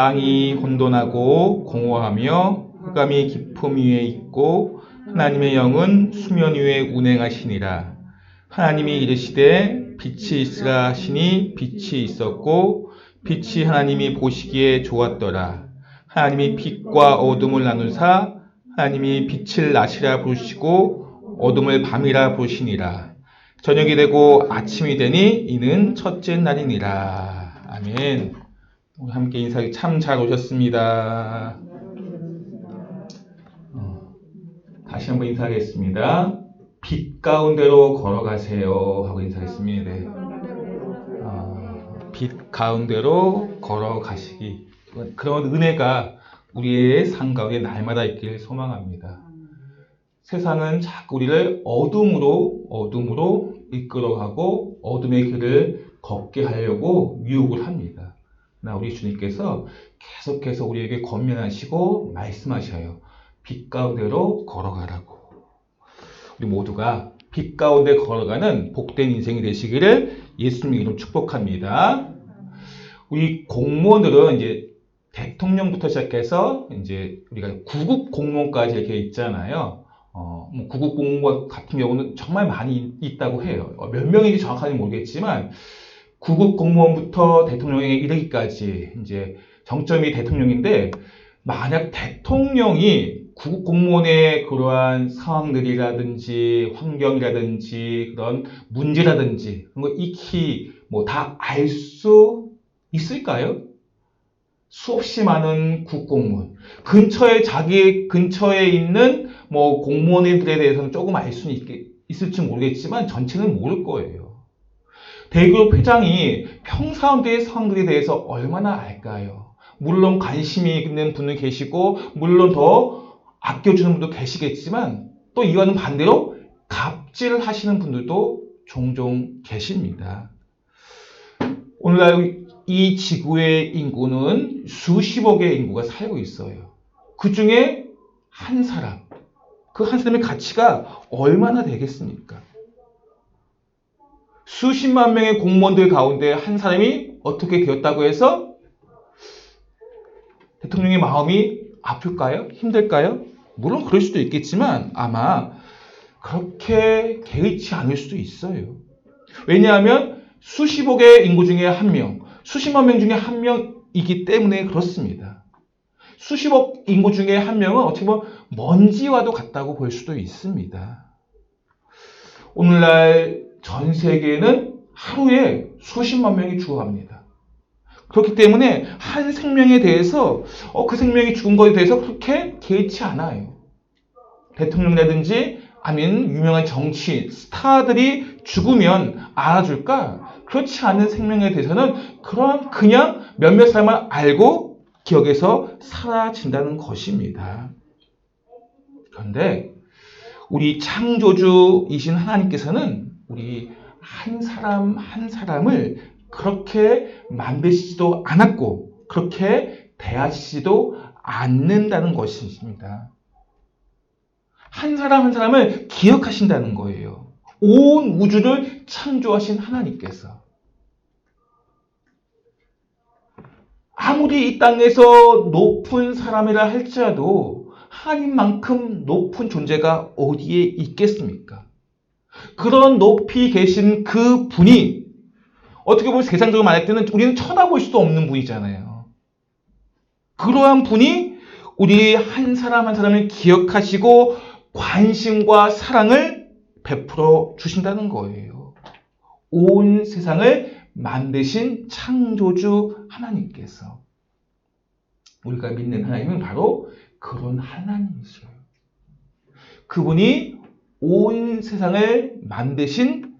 땅이 혼돈하고 공허하며 흑암이 깊음 위에 있고 하나님의 영은 수면 위에 운행하시니라. 하나님이 이르시되 빛이 있으라 하시니 빛이 있었고 빛이 하나님이 보시기에 좋았더라. 하나님이 빛과 어둠을 나누사 하나님이 빛을 낮이라 부르시고 어둠을 밤이라 부르시니라. 저녁이 되고 아침이 되니 이는 첫째 날이니라. 아멘. 우리 함께 인사하기 참 잘 오셨습니다. 다시 한번 인사하겠습니다. 빛 가운데로 걸어가세요 하고 인사했습니다. 빛 가운데로 걸어가시기, 그런 은혜가 우리의 삶 가운데 날마다 있기를 소망합니다. 세상은 자꾸 우리를 어둠으로 이끌어가고 어둠의 길을 걷게 하려고 유혹을 합니다. 그러나 우리 주님께서 계속해서 우리에게 권면하시고 말씀하셔요. 빛 가운데로 걸어가라고. 우리 모두가 빛 가운데 걸어가는 복된 인생이 되시기를 예수님 이름 축복합니다. 우리 공무원들은 이제 대통령부터 시작해서 이제 우리가 구급 공무원까지 이렇게 있잖아요. 구급 공무원 같은 경우는 정말 많이 있다고 해요. 몇 명인지 정확하게 모르겠지만 구급 공무원부터 대통령에 이르기까지 이제 정점이 대통령인데, 만약 대통령이 구급 공무원의 그러한 상황들이라든지 환경이라든지 그런 문제라든지 그런 거 익히 다 알 수 있을까요? 수없이 많은 국공무원, 자기 근처에 있는 공무원들에 대해서는 조금 알 수는 있을지 모르겠지만 전체는 모를 거예요. 대기업 회장이 평사원들의 상황들에 대해서 얼마나 알까요? 물론 관심이 있는 분은 계시고 물론 더 아껴주는 분도 계시겠지만 또 이와는 반대로 갑질을 하시는 분들도 종종 계십니다. 오늘날 이 지구의 인구는 수십억의 인구가 살고 있어요. 그 중에 한 사람, 그 한 사람의 가치가 얼마나 되겠습니까? 수십만 명의 공무원들 가운데 한 사람이 어떻게 되었다고 해서 대통령의 마음이 아플까요? 힘들까요? 물론 그럴 수도 있겠지만 아마 그렇게 개의치 않을 수도 있어요. 왜냐하면 수십억의 인구 중에 한 명, 수십만 명 중에 한 명이기 때문에 그렇습니다. 수십억 인구 중에 한 명은 어떻게 보면 먼지와도 같다고 볼 수도 있습니다. 오늘날 전 세계에는 하루에 수십만 명이 죽어갑니다. 그렇기 때문에 한 생명에 대해서 그 생명이 죽은 것에 대해서 그렇게 개의치 않아요. 대통령이라든지 아니면 유명한 정치인, 스타들이 죽으면 알아줄까? 그렇지 않은 생명에 대해서는 그냥 몇몇 사람만 알고 기억에서 사라진다는 것입니다. 그런데 우리 창조주이신 하나님께서는 우리 한 사람 한 사람을 그렇게 만드시지도 않았고 그렇게 대하시지도 않는다는 것입니다. 한 사람 한 사람을 기억하신다는 거예요. 온 우주를 창조하신 하나님께서. 아무리 이 땅에서 높은 사람이라 할지라도 하나님만큼 높은 존재가 어디에 있겠습니까? 그런 높이 계신 그 분이 어떻게 보면 세상적으로 말할 때는 우리는 쳐다볼 수도 없는 분이잖아요. 그러한 분이 우리 한 사람 한 사람을 기억하시고 관심과 사랑을 베풀어 주신다는 거예요. 온 세상을 만드신 창조주 하나님께서. 우리가 믿는 하나님은 바로 그런 하나님이셔요. 그분이 온 세상을 만드신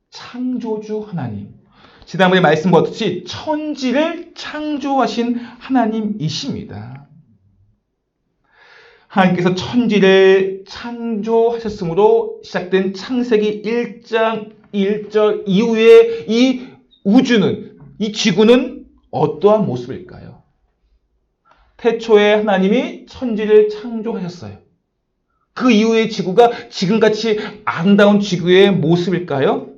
창조주 하나님. 지난번에 말씀드렸듯이 천지를 창조하신 하나님이십니다. 하나님께서 천지를 창조하셨으므로 시작된 창세기 1장 1절 이후에 이 우주는, 이 지구는 어떠한 모습일까요? 태초에 하나님이 천지를 창조하셨어요. 그 이후의 지구가 지금같이 아름다운 지구의 모습일까요?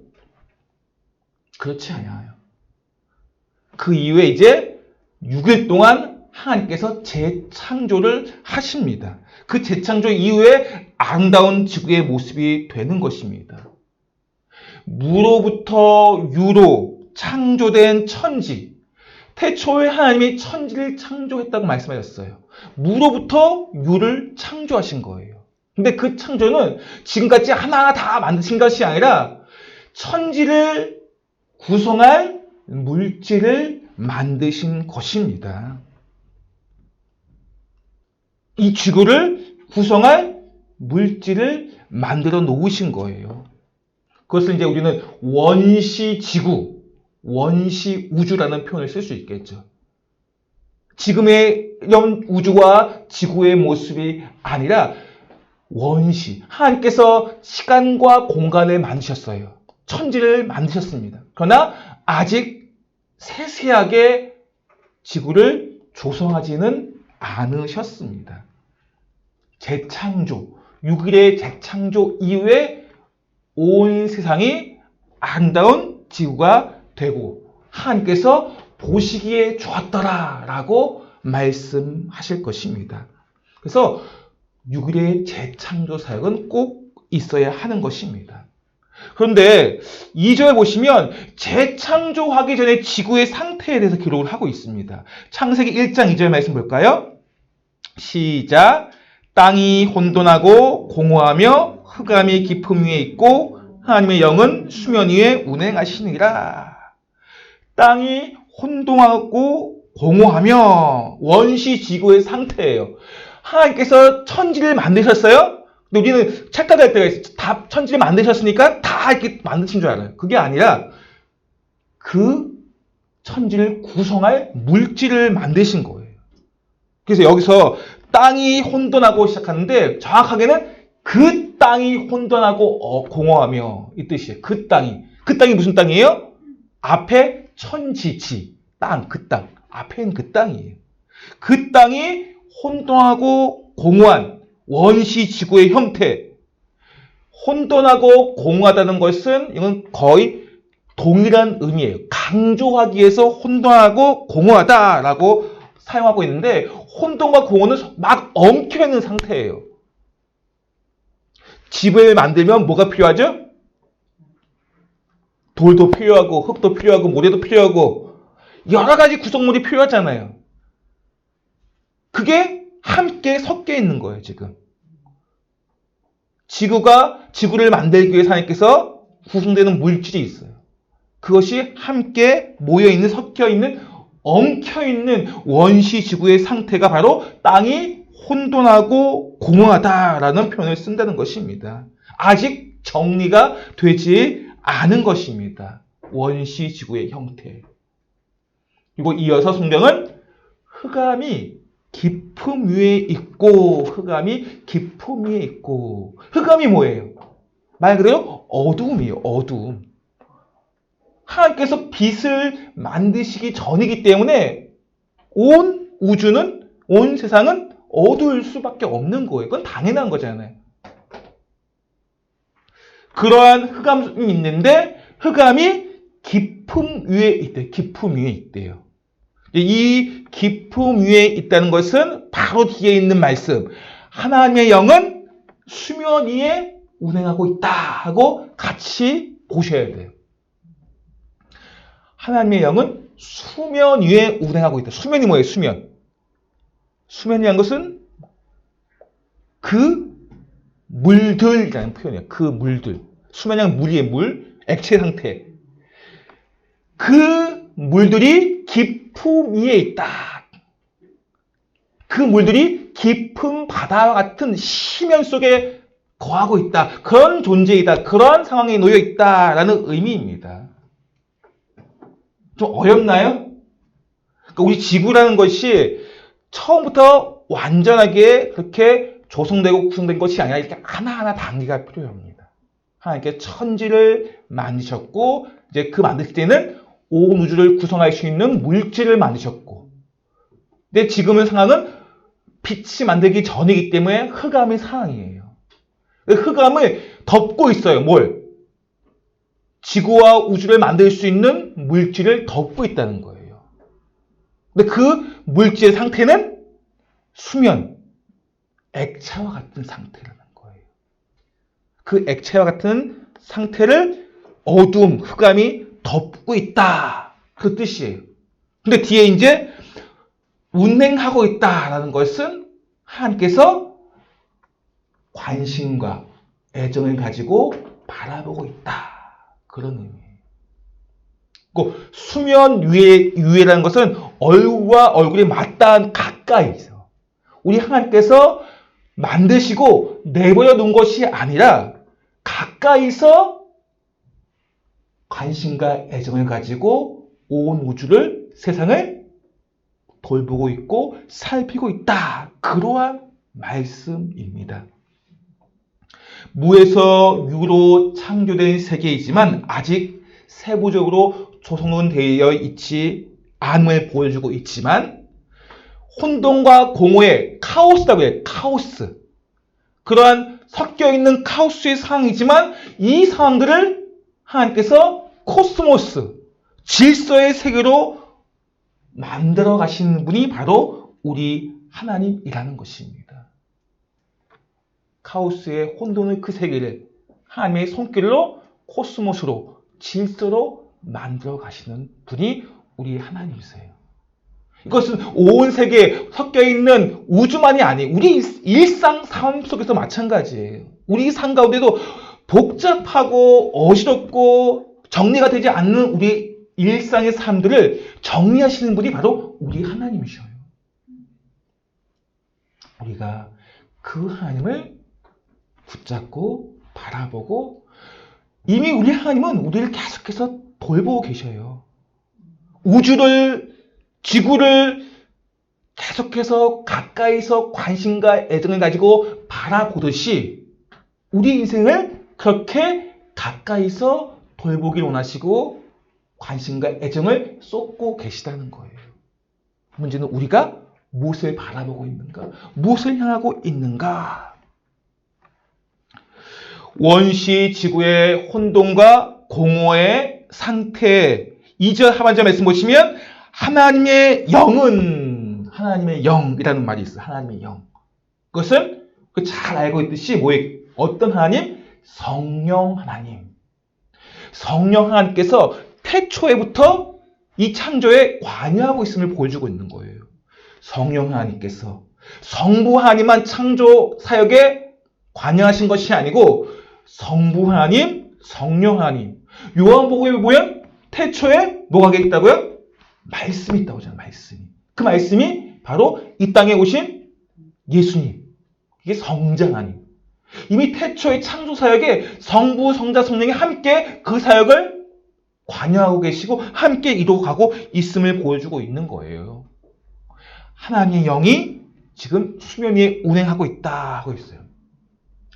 그렇지 않아요. 그 이후에 이제 6일 동안 하나님께서 재창조를 하십니다. 그 재창조 이후에 아름다운 지구의 모습이 되는 것입니다. 무로부터 유로 창조된 천지. 태초에 하나님이 천지를 창조했다고 말씀하셨어요. 무로부터 유를 창조하신 거예요. 근데 그 창조는 지금같이 하나하나 다 만드신 것이 아니라 천지를 구성할 물질을 만드신 것입니다. 이 지구를 구성할 물질을 만들어 놓으신 거예요. 그것을 이제 우리는 원시지구, 원시우주라는 표현을 쓸 수 있겠죠. 지금의 우주와 지구의 모습이 아니라 원시, 하나님께서 시간과 공간을 만드셨어요. 천지를 만드셨습니다. 그러나 아직 세세하게 지구를 조성하지는 않으셨습니다. 재창조, 6일의 재창조 이후에 온 세상이 아름다운 지구가 되고 하나님께서 보시기에 좋았더라라고 말씀하실 것입니다. 그래서 6일의 재창조 사역은 꼭 있어야 하는 것입니다. 그런데 2절에 보시면 재창조하기 전에 지구의 상태에 대해서 기록을 하고 있습니다. 창세기 1장 2절 말씀 볼까요? 시작. 땅이 혼돈하고 공허하며 흑암이 깊음 위에 있고 하나님의 영은 수면 위에 운행하시니라. 땅이 혼돈하고 공허하며 원시 지구의 상태예요. 하나님께서 천지를 만드셨어요? 근데 우리는 착각할 때가 있어요. 다 천지를 만드셨으니까 다 이렇게 만드신 줄 알아요. 그게 아니라 그 천지를 구성할 물질을 만드신 거예요. 그래서 여기서 땅이 혼돈하고 시작하는데 정확하게는 그 땅이 혼돈하고 공허하며 이 뜻이에요. 그 땅이 무슨 땅이에요? 앞에 천지지, 땅, 그 땅. 앞에 있는 그 땅이에요. 그 땅이 혼돈하고 공허한 원시 지구의 형태. 혼돈하고 공허하다는 것은 이건 거의 동일한 의미예요. 강조하기 위해서 혼돈하고 공허하다라고 사용하고 있는데 혼돈과 공허는 막 엉켜있는 상태예요. 집을 만들면 뭐가 필요하죠? 돌도 필요하고 흙도 필요하고 모래도 필요하고 여러 가지 구성물이 필요하잖아요. 그게 함께 섞여 있는 거예요, 지금. 지구를 만들기 위해서 하나님께서 구성되는 물질이 있어요. 그것이 함께 모여있는, 섞여있는, 엉켜있는 원시 지구의 상태가 바로 땅이 혼돈하고 공허하다라는 표현을 쓴다는 것입니다. 아직 정리가 되지 않은 것입니다. 원시 지구의 형태. 그리고 이어서 성경은 흑암이 깊음 위에 있고, 흑암이 깊음 위에 있고. 흑암이 뭐예요? 말 그대로 어두움이에요. 어두움. 하나님께서 빛을 만드시기 전이기 때문에 온 우주는, 온 세상은 어두울 수밖에 없는 거예요. 그건 당연한 거잖아요. 그러한 흑암이 있는데 흑암이 깊음 위에 있대요. 깊음 위에 있대요. 이 깊음 위에 있다는 것은 바로 뒤에 있는 말씀. 하나님의 영은 수면 위에 운행하고 있다 하고 같이 보셔야 돼요. 하나님의 영은 수면 위에 운행하고 있다. 수면이 뭐예요? 수면. 수면이라는 것은 그 물들이라는 표현이에요. 그 물들. 수면이란 물이에요. 물. 액체 상태. 그 물들이 깊음 위에 있다. 그 물들이 깊은 바다와 같은 심연 속에 거하고 있다. 그런 존재이다. 그런 상황에 놓여 있다라는 의미입니다. 좀 어렵나요? 그러니까 우리 지구라는 것이 처음부터 완전하게 그렇게 조성되고 구성된 것이 아니라 이렇게 하나하나 단계가 필요합니다. 하나님께 천지를 만드셨고, 이제 그 만드실 때는 온 우주를 구성할 수 있는 물질을 만드셨고, 근데 지금의 상황은 빛이 만들기 전이기 때문에 흑암의 상황이에요. 흑암을 덮고 있어요. 뭘? 지구와 우주를 만들 수 있는 물질을 덮고 있다는 거예요. 근데 그 물질의 상태는 수면, 액체와 같은 상태라는 거예요. 그 액체와 같은 상태를 어두움, 흑암이 덮고 있다. 그 뜻이에요. 근데 뒤에 이제 운행하고 있다라는 것은 하나님께서 관심과 애정을 가지고 바라보고 있다. 그런 의미예요. 그 수면 위에라는 것은 얼굴과 얼굴이 맞닿은 가까이서 우리 하나님께서 만드시고 내버려 놓은 것이 아니라 가까이서 관심과 애정을 가지고 온 우주를, 세상을 돌보고 있고 살피고 있다. 그러한 말씀입니다. 무에서 유로 창조된 세계이지만 아직 세부적으로 조성되어 있지 않음을 보여주고 있지만 혼돈과 공허의 카오스라고 해요. 카오스. 그러한 섞여있는 카오스의 상황이지만 이 상황들을 하나님께서 코스모스, 질서의 세계로 만들어 가시는 분이 바로 우리 하나님이라는 것입니다. 카오스의 혼돈의 그 세계를 하나님의 손길로 코스모스로, 질서로 만들어 가시는 분이 우리 하나님이세요. 이것은 온 세계에 섞여있는 우주만이 아니에요. 우리 일상 삶 속에서 마찬가지예요. 우리 삶 가운데도 복잡하고 어지럽고 정리가 되지 않는 우리 일상의 삶들을 정리하시는 분이 바로 우리 하나님이셔요. 우리가 그 하나님을 붙잡고 바라보고 이미 우리 하나님은 우리를 계속해서 돌보고 계셔요. 우주를, 지구를 계속해서 가까이서 관심과 애정을 가지고 바라보듯이 우리 인생을 그렇게 가까이서 돌보기를 원하시고 관심과 애정을 쏟고 계시다는 거예요. 문제는 우리가 무엇을 바라보고 있는가? 무엇을 향하고 있는가? 원시 지구의 혼돈과 공허의 상태. 2절 하반절 말씀 보시면 하나님의 영은, 하나님의 영이라는 말이 있어요. 하나님의 영. 그것은 잘 알고 있듯이 뭐예요? 어떤 하나님? 성령 하나님. 성령 하나님께서 태초에부터 이 창조에 관여하고 있음을 보여주고 있는 거예요. 성령 하나님께서 성부 하나님만 창조 사역에 관여하신 것이 아니고 성부 하나님, 성령 하나님. 요한복음에 보면 태초에 뭐가 있다고요? 말씀이 있다고 하잖아요. 말씀이. 그 말씀이 바로 이 땅에 오신 예수님. 이게 성자 하나님. 이미 태초의 창조 사역에 성부, 성자, 성령이 함께 그 사역을 관여하고 계시고 함께 이루어가고 있음을 보여주고 있는 거예요. 하나님의 영이 지금 수면 위에 운행하고 있다 하고 있어요.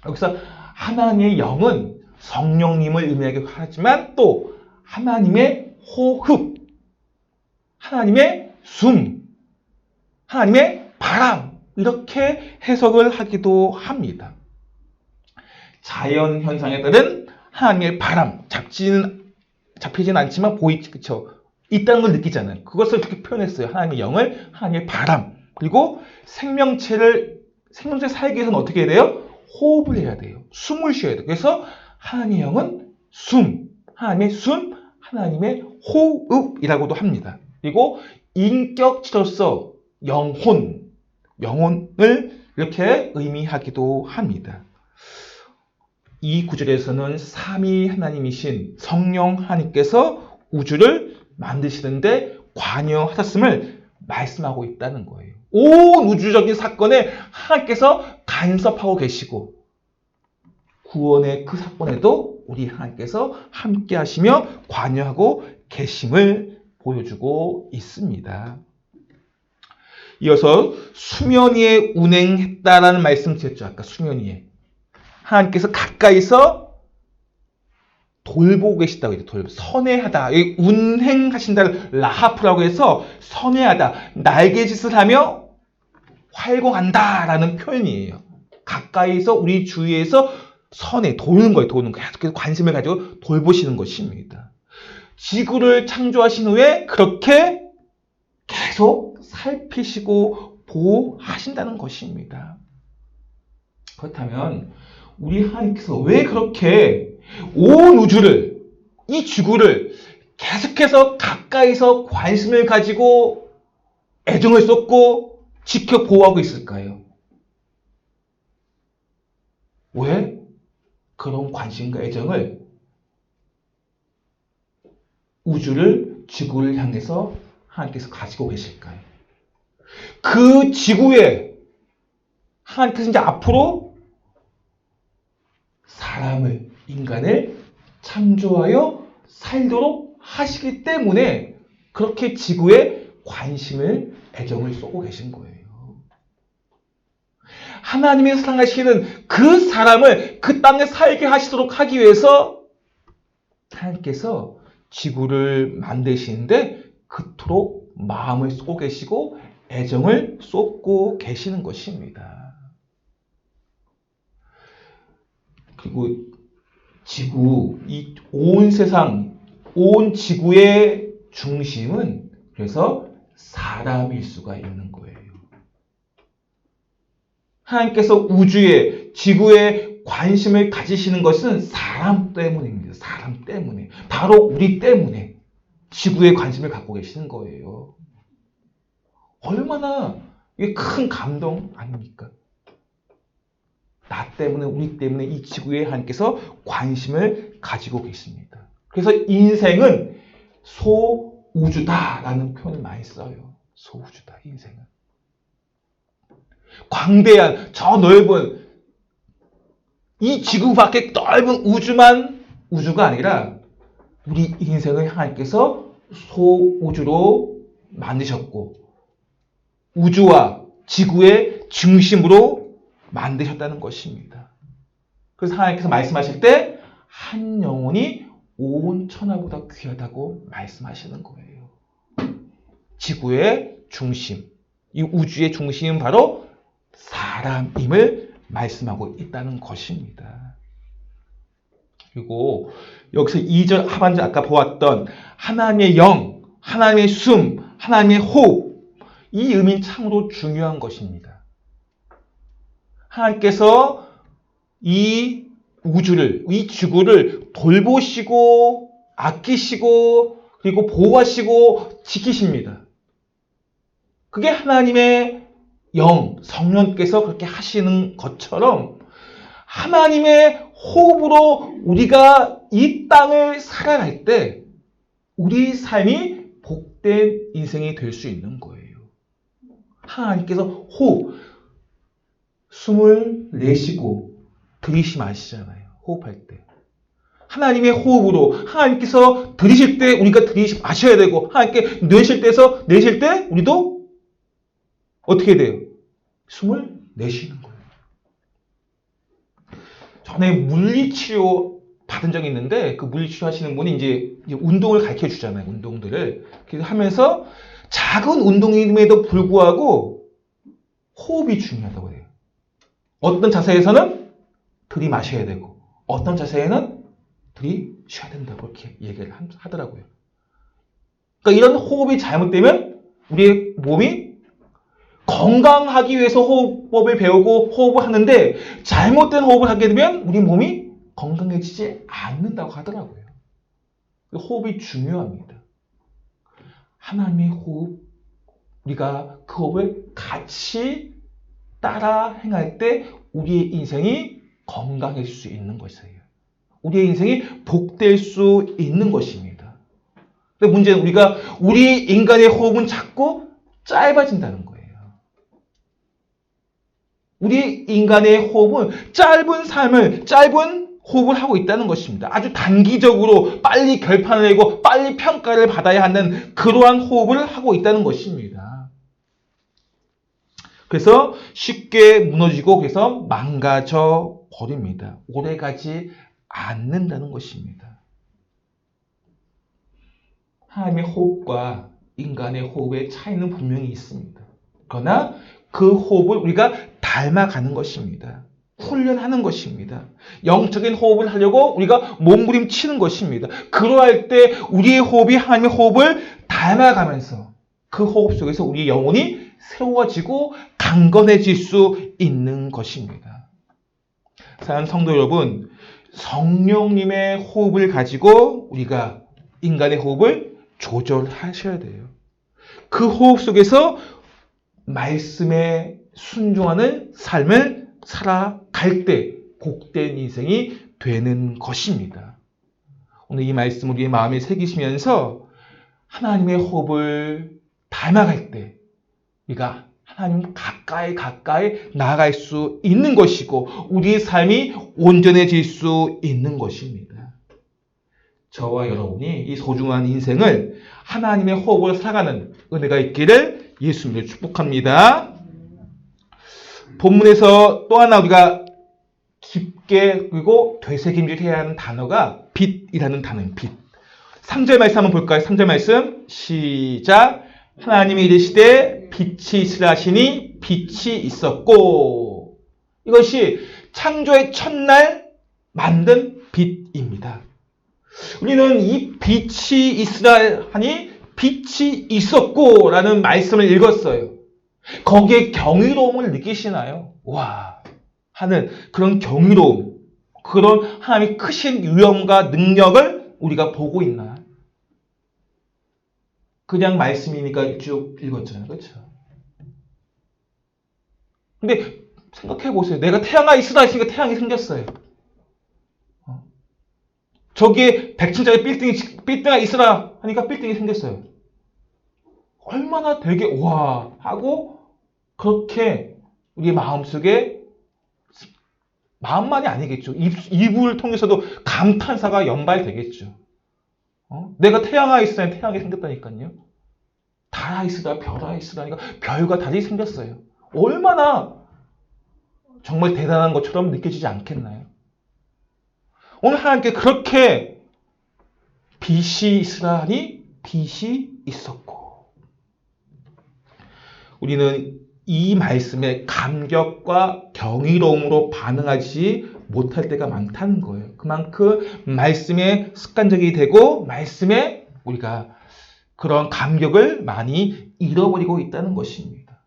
여기서 하나님의 영은 성령님을 의미하기도 하지만 또 하나님의 호흡, 하나님의 숨, 하나님의 바람 이렇게 해석을 하기도 합니다. 자연 현상에 따른 하나님의 바람, 잡히진 않지만 그쵸? 있다는 걸 느끼잖아요. 그것을 그렇게 표현했어요. 하나님의 영을, 하나님의 바람. 그리고 생명체 살기 위해서는 어떻게 해야 돼요? 호흡을 해야 돼요. 숨을 쉬어야 돼요. 그래서 하나님의 영은 숨, 하나님의 숨, 하나님의 호흡이라고도 합니다. 그리고 인격체로서 영혼을 이렇게 의미하기도 합니다. 이 구절에서는 삼위 하나님이신 성령 하나님께서 우주를 만드시는데 관여하셨음을 말씀하고 있다는 거예요. 온 우주적인 사건에 하나님께서 간섭하고 계시고 구원의 그 사건에도 우리 하나님께서 함께 하시며 관여하고 계심을 보여주고 있습니다. 이어서 수면 위에 운행했다라는 말씀 드렸죠. 아까 수면 위에. 하나님께서 가까이서 돌보고 계시다고 해요. 선회하다. 운행하신다를 라하프라고 해서 선회하다. 날개짓을 하며 활공한다라는 표현이에요. 가까이서 우리 주위에서 선해 도는 거예요. 도는 거예요. 계속해서 관심을 가지고 돌보시는 것입니다. 지구를 창조하신 후에 그렇게 계속 살피시고 보호하신다는 것입니다. 그렇다면 우리 하나님께서 왜 그렇게 온 우주를, 이 지구를 계속해서 가까이서 관심을 가지고 애정을 쏟고 지켜 보호하고 있을까요? 왜 그런 관심과 애정을 우주를, 지구를 향해서 하나님께서 가지고 계실까요? 그 지구에 하나님께서 이제 앞으로 사람을, 인간을 창조하여 살도록 하시기 때문에 그렇게 지구에 관심을, 애정을 쏟고 계신 거예요. 하나님의 사랑하시는 그 사람을 그 땅에 살게 하시도록 하기 위해서 하나님께서 지구를 만드시는데 그토록 마음을 쏟고 계시고 애정을 쏟고 계시는 것입니다. 그리고 지구, 이 온 세상, 온 지구의 중심은 그래서 사람일 수가 있는 거예요. 하나님께서 우주에, 지구에 관심을 가지시는 것은 사람 때문입니다. 사람 때문에. 바로 우리 때문에 지구에 관심을 갖고 계시는 거예요. 얼마나 이게 큰 감동 아닙니까? 나 때문에, 우리 때문에 이 지구에 하나님께서 관심을 가지고 계십니다. 그래서 인생은 소우주다라는 표현을 많이 써요. 소우주다, 인생은. 광대한, 저 넓은, 이 지구 밖에 넓은 우주만 우주가 아니라 우리 인생을 하나님께서 소우주로 만드셨고 우주와 지구의 중심으로 만드셨다는 것입니다. 그래서 하나님께서 말씀하실 때 한 영혼이 온 천하보다 귀하다고 말씀하시는 거예요. 지구의 중심, 이 우주의 중심은 바로 사람임을 말씀하고 있다는 것입니다. 그리고 여기서 2절 하반절 아까 보았던 하나님의 영, 하나님의 숨, 하나님의 호흡, 이 의미는 참으로 중요한 것입니다. 하나님께서 이 우주를, 이 지구를 돌보시고 아끼시고 그리고 보호하시고 지키십니다. 그게 하나님의 영, 성령께서 그렇게 하시는 것처럼 하나님의 호흡으로 우리가 이 땅을 살아갈 때 우리 삶이 복된 인생이 될 수 있는 거예요. 하나님께서 호흡, 숨을 내쉬고 들이마시잖아요. 호흡할 때. 하나님의 호흡으로 하나님께서 들이실 때 우리가 들이마셔야 되고 하나님께 내쉴 때 우리도 어떻게 돼요? 숨을 내쉬는 거예요. 전에 물리치료 받은 적이 있는데 그 물리치료 하시는 분이 이제 운동을 가르쳐 주잖아요. 운동들을. 그래서 하면서 작은 운동임에도 불구하고 호흡이 중요하다고 해요. 어떤 자세에서는 들이마셔야 되고 어떤 자세에는 들이쉬어야 된다고 이렇게 얘기를 하더라고요. 그러니까 이런 호흡이 잘못되면 우리의 몸이 건강하기 위해서 호흡법을 배우고 호흡을 하는데 잘못된 호흡을 하게 되면 우리 몸이 건강해지지 않는다고 하더라고요. 호흡이 중요합니다. 하나님의 호흡, 우리가 그 호흡을 같이 따라 행할 때 우리의 인생이 건강해질 수 있는 것이에요. 우리의 인생이 복될 수 있는 것입니다. 근데 문제는 우리 인간의 호흡은 자꾸 짧아진다는 거예요. 우리 인간의 호흡은 짧은 호흡을 하고 있다는 것입니다. 아주 단기적으로 빨리 결판을 내고 빨리 평가를 받아야 하는 그러한 호흡을 하고 있다는 것입니다. 그래서 쉽게 무너지고 그래서 망가져 버립니다. 오래가지 않는다는 것입니다. 하나님의 호흡과 인간의 호흡의 차이는 분명히 있습니다. 그러나 그 호흡을 우리가 닮아가는 것입니다. 훈련하는 것입니다. 영적인 호흡을 하려고 우리가 몸부림치는 것입니다. 그러할 때 우리의 호흡이 하나님의 호흡을 닮아가면서 그 호흡 속에서 우리 영혼이 세워지고 강건해질 수 있는 것입니다. 사랑하는 성도 여러분, 성령님의 호흡을 가지고 우리가 인간의 호흡을 조절하셔야 돼요. 그 호흡 속에서 말씀에 순종하는 삶을 살아갈 때 복된 인생이 되는 것입니다. 오늘 이 말씀 우리의 마음에 새기시면서 하나님의 호흡을 닮아갈 때 우리가 하나님 가까이 나아갈 수 있는 것이고 우리의 삶이 온전해질 수 있는 것입니다. 저와 여러분이 이 소중한 인생을 하나님의 호흡으로 살아가는 은혜가 있기를 예수님을 축복합니다. 본문에서 또 하나 우리가 깊게 그리고 되새김질해야 하는 단어가 빛이라는 단어입니다. 빛. 3절 말씀 한번 볼까요? 3절 말씀 시작. 하나님이 이르시되 빛이 있으라 하시니 빛이 있었고. 이것이 창조의 첫날 만든 빛입니다. 우리는 이 빛이 있으라 하니 빛이 있었고 라는 말씀을 읽었어요. 거기에 경이로움을 느끼시나요? 와, 하는 그런 경이로움, 그런 하나님의 크신 위엄과 능력을 우리가 보고 있나? 그냥 말씀이니까 쭉 읽었잖아요. 그렇죠? 근데 생각해 보세요. 내가 태양아 있으라 했으니까 태양이 생겼어요. 저기에 100층짜리 빌딩아 있으라 하니까 빌딩이 생겼어요. 얼마나 되게 와 하고 그렇게 우리 마음속에 마음만이 아니겠죠. 입을 통해서도 감탄사가 연발되겠죠. 내가 태양아 있으라 태양이 생겼다니까요. 달아 있으라 별아 있으라니까 별과 달이 생겼어요. 얼마나 정말 대단한 것처럼 느껴지지 않겠나요? 오늘 하나님께 그렇게 빛이 있으라 하니 빛이 있었고 우리는 이 말씀에 감격과 경이로움으로 반응하지 못할 때가 많다는 거예요. 그만큼 말씀에 습관적이 되고 말씀에 우리가 그런 감격을 많이 잃어버리고 있다는 것입니다.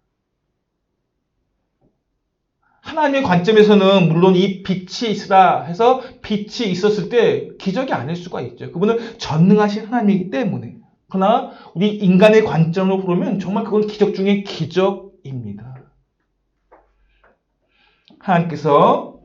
하나님의 관점에서는 물론 이 빛이 있으라 해서 빛이 있었을 때 기적이 아닐 수가 있죠. 그분은 전능하신 하나님이기 때문에. 그러나 우리 인간의 관점으로 보면 정말 그건 기적 중에 기적입니다. 하나님께서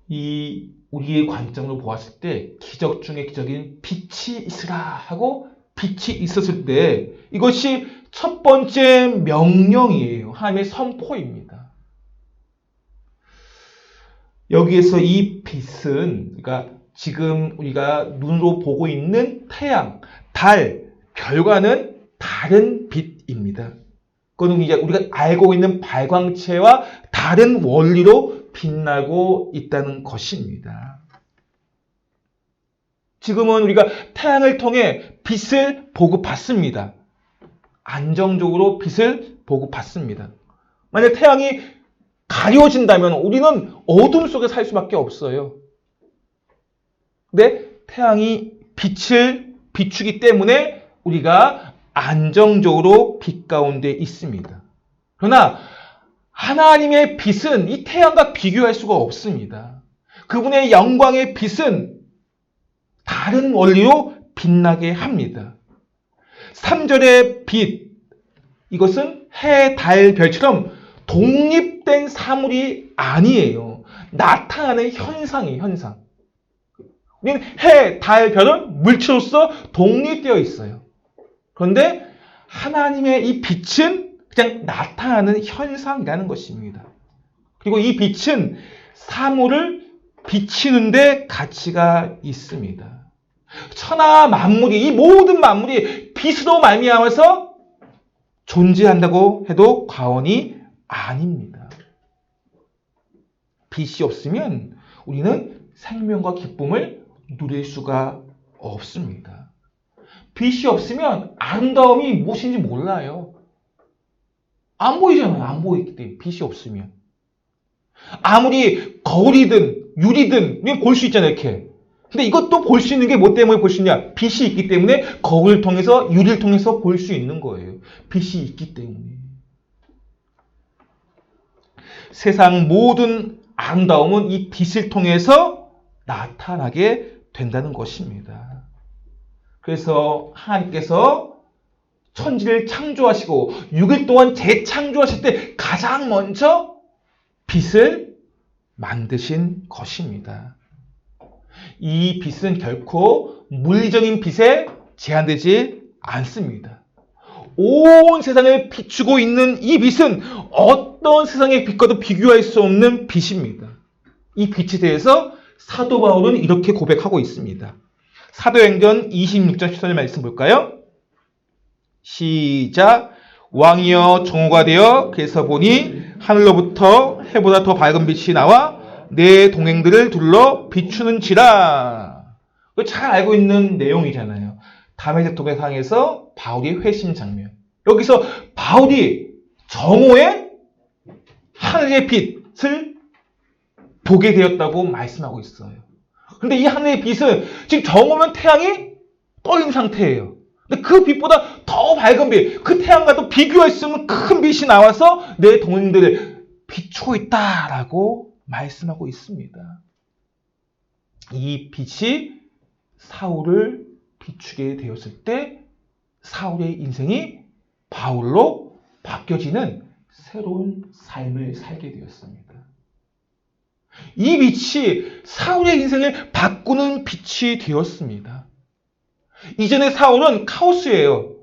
우리의 관점으로 보았을 때 기적 중에 기적인 빛이 있으라 하고 빛이 있었을 때 이것이 첫 번째 명령이에요. 하나님의 선포입니다. 여기에서 이 빛은 그러니까 지금 우리가 눈으로 보고 있는 태양, 달, 별과는 다른 빛입니다. 그건 이제 우리가 알고 있는 발광체와 다른 원리로 빛나고 있다는 것입니다. 지금은 우리가 태양을 통해 빛을 보급받습니다. 안정적으로 빛을 보급받습니다. 만약 태양이 가려진다면 우리는 어둠 속에 살 수밖에 없어요. 근데 태양이 빛을 비추기 때문에 우리가 안정적으로 빛 가운데 있습니다. 그러나 하나님의 빛은 이 태양과 비교할 수가 없습니다. 그분의 영광의 빛은 다른 원리로 빛나게 합니다. 3절의 빛, 이것은 해, 달, 별처럼 독립된 사물이 아니에요. 나타나는 현상이에요, 현상. 우리는 해, 달, 별은 물체로서 독립되어 있어요. 그런데 하나님의 이 빛은 그냥 나타나는 현상이라는 것입니다. 그리고 이 빛은 사물을 비치는 데 가치가 있습니다. 천하 만물이, 이 모든 만물이 빛으로 말미암아서 존재한다고 해도 과언이 아닙니다. 빛이 없으면 우리는 생명과 기쁨을 누릴 수가 없습니다. 빛이 없으면 아름다움이 무엇인지 몰라요. 안 보이잖아요. 안 보이기 때문에 빛이 없으면. 아무리 거울이든 유리든 볼 수 있잖아요. 이렇게. 근데 이것도 볼 수 있는 게 뭐 때문에 볼 수 있냐? 빛이 있기 때문에 거울을 통해서, 유리를 통해서 볼 수 있는 거예요. 빛이 있기 때문에. 세상 모든 아름다움은 이 빛을 통해서 나타나게 된다는 것입니다. 그래서 하나님께서 천지를 창조하시고 6일 동안 재창조하실 때 가장 먼저 빛을 만드신 것입니다. 이 빛은 결코 물리적인 빛에 제한되지 않습니다. 온 세상을 비추고 있는 이 빛은 어떤 세상의 빛과도 비교할 수 없는 빛입니다. 이 빛에 대해서 사도 바울은 이렇게 고백하고 있습니다. 사도행전 26장 14절 말씀 볼까요? 시작. 왕이여 정오가 되어 그래서 보니 하늘로부터 해보다 더 밝은 빛이 나와 내 동행들을 둘러 비추는지라. 잘 알고 있는 내용이잖아요. 다메섹 도배상에서 바울이 회심 장면. 여기서 바울이 정오의 하늘의 빛을 보게 되었다고 말씀하고 있어요. 근데 이 하늘의 빛은 지금 정오면 태양이 떠 있는 상태예요. 근데 그 빛보다 더 밝은 빛, 그 태양과도 비교할 수 없는 큰 빛이 나와서 내 동행들을 비추고 있다라고 말씀하고 있습니다. 이 빛이 사울을 비추게 되었을 때 사울의 인생이 바울로 바뀌어지는 새로운 삶을 살게 되었습니다. 이 빛이 사울의 인생을 바꾸는 빛이 되었습니다. 이전에 사울은 카오스예요.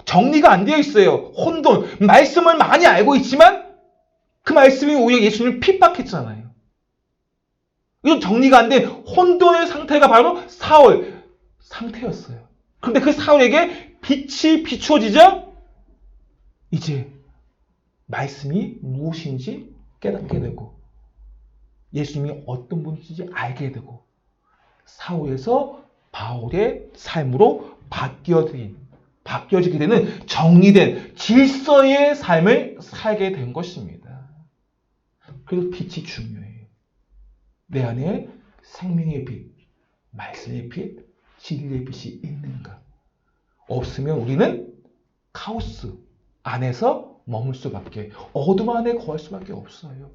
정리가 안 되어 있어요. 혼돈, 말씀을 많이 알고 있지만 그 말씀이 오히려 예수님을 핍박했잖아요. 이런 정리가 안 된 혼돈의 상태가 바로 사울 상태였어요. 그런데 그 사울에게 빛이 비추어지자 이제 말씀이 무엇인지 깨닫게 되고 예수님이 어떤 분인지 알게 되고 사울에서 바울의 삶으로 바뀌어지게 되는 정리된 질서의 삶을 살게 된 것입니다. 그래서 빛이 중요해요. 내 안에 생명의 빛, 말씀의 빛, 진리의 빛이 있는가? 없으면 우리는 카오스 안에서 머물 수밖에, 어둠 안에 거할 수밖에 없어요.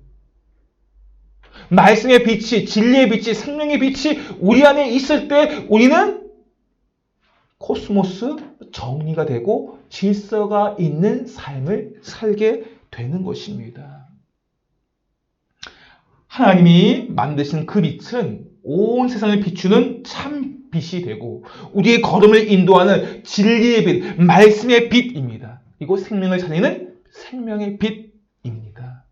말씀의 빛이, 진리의 빛이, 생명의 빛이 우리 안에 있을 때 우리는 코스모스 정리가 되고 질서가 있는 삶을 살게 되는 것입니다. 하나님이 만드신 그 빛은 온 세상을 비추는 참 빛이 되고 우리의 걸음을 인도하는 진리의 빛, 말씀의 빛입니다. 그리고 생명을 살리는 생명의 빛입니다.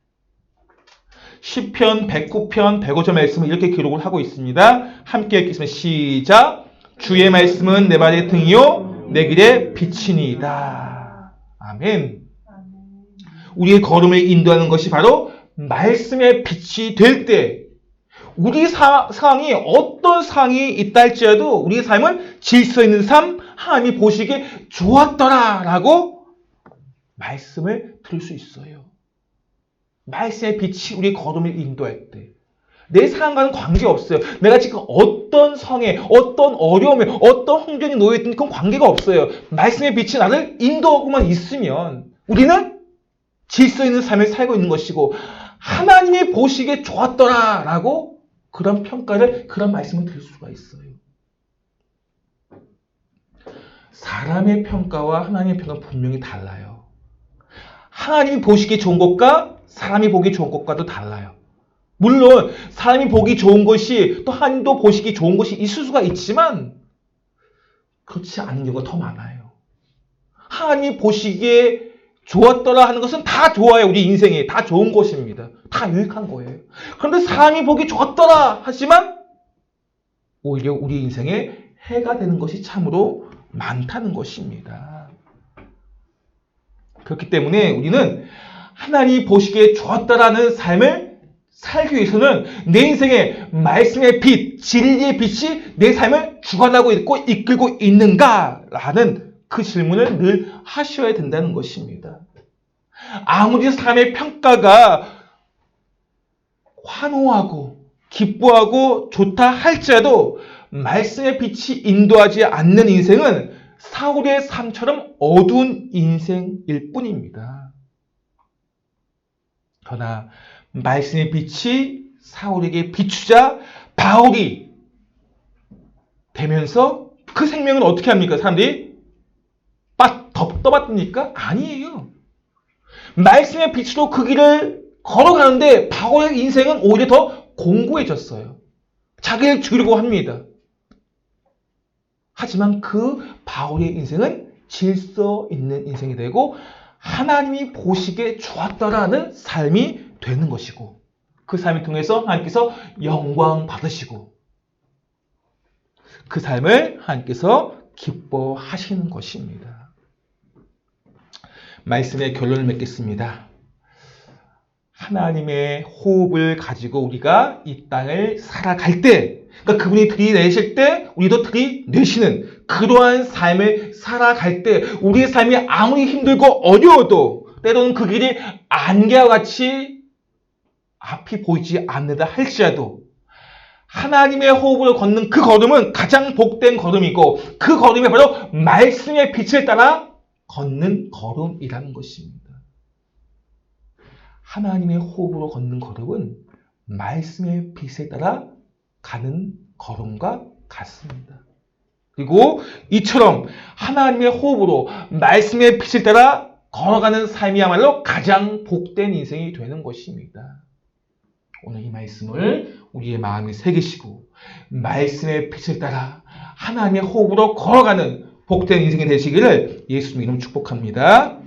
시편 109편 105절 말씀을 이렇게 기록을 하고 있습니다. 함께 읽겠습니다. 시작. 주의 말씀은 내 발의 등이요 내 길의 빛이니이다. 아멘. 우리의 걸음을 인도하는 것이 바로 말씀의 빛이 될 때 우리 상황이 어떤 상황이 있다 할지라도 우리의 삶은 질서 있는 삶, 하나님이 보시기에 좋았더라라고 말씀을 들을 수 있어요. 말씀의 빛이 우리의 걸음을 인도할 때 내 상황과는 관계없어요. 내가 지금 어떤 성에, 어떤 어려움에, 어떤 환경에 놓여있든 그건 관계가 없어요. 말씀의 빛이 나를 인도하고만 있으면 우리는 질서 있는 삶을 살고 있는 것이고 하나님이 보시기에 좋았더라라고 그런 평가를, 그런 말씀을 들을 수가 있어요. 사람의 평가와 하나님의 평가는 분명히 달라요. 하나님이 보시기에 좋은 것과 사람이 보기 좋은 것과도 달라요. 물론 사람이 보기 좋은 것이 또 하나님도 보시기 좋은 것이 있을 수가 있지만 그렇지 않은 경우가 더 많아요. 하나님이 보시기에 좋았더라 하는 것은 다 좋아요. 우리 인생에 다 좋은 것입니다. 다 유익한 거예요. 그런데 사람이 보기 좋았더라 하지만 오히려 우리 인생에 해가 되는 것이 참으로 많다는 것입니다. 그렇기 때문에 우리는 하나님이 보시기에 좋았다라는 삶을 살기 위해서는 내 인생에 말씀의 빛, 진리의 빛이 내 삶을 주관하고 있고 이끌고 있는가라는 그 질문을 늘 하셔야 된다는 것입니다. 아무리 사람의 평가가 환호하고 기뻐하고 좋다 할지라도 말씀의 빛이 인도하지 않는 인생은 사울의 삶처럼 어두운 인생일 뿐입니다. 그러나 말씀의 빛이 사울에게 비추자 바울이 되면서 그 생명을 어떻게 합니까? 사람들이 떠받듭니까? 아니에요. 말씀의 빛으로 그 길을 걸어가는데 바울의 인생은 오히려 더 공고해졌어요. 자기를 죽이려고 합니다. 하지만 그 바울의 인생은 질서 있는 인생이 되고 하나님이 보시기에 좋았다라는 삶이 되는 것이고 그 삶을 통해서 하나님께서 영광 받으시고 그 삶을 하나님께서 기뻐하시는 것입니다. 말씀의 결론을 맺겠습니다. 하나님의 호흡을 가지고 우리가 이 땅을 살아갈 때, 그러니까 그분이 들이내실 때 우리도 들이내시는 그러한 삶을 살아갈 때 우리의 삶이 아무리 힘들고 어려워도 때로는 그 길이 안개와 같이 앞이 보이지 않는다 할지라도 하나님의 호흡으로 걷는 그 걸음은 가장 복된 걸음이고 그 걸음이 바로 말씀의 빛을 따라 걷는 걸음이라는 것입니다. 하나님의 호흡으로 걷는 걸음은 말씀의 빛에 따라 가는 걸음과 같습니다. 그리고 이처럼 하나님의 호흡으로 말씀의 빛을 따라 걸어가는 삶이야말로 가장 복된 인생이 되는 것입니다. 오늘 이 말씀을 우리의 마음에 새기시고 말씀의 빛을 따라 하나님의 호흡으로 걸어가는 복된 인생이 되시기를 예수님 이름 축복합니다.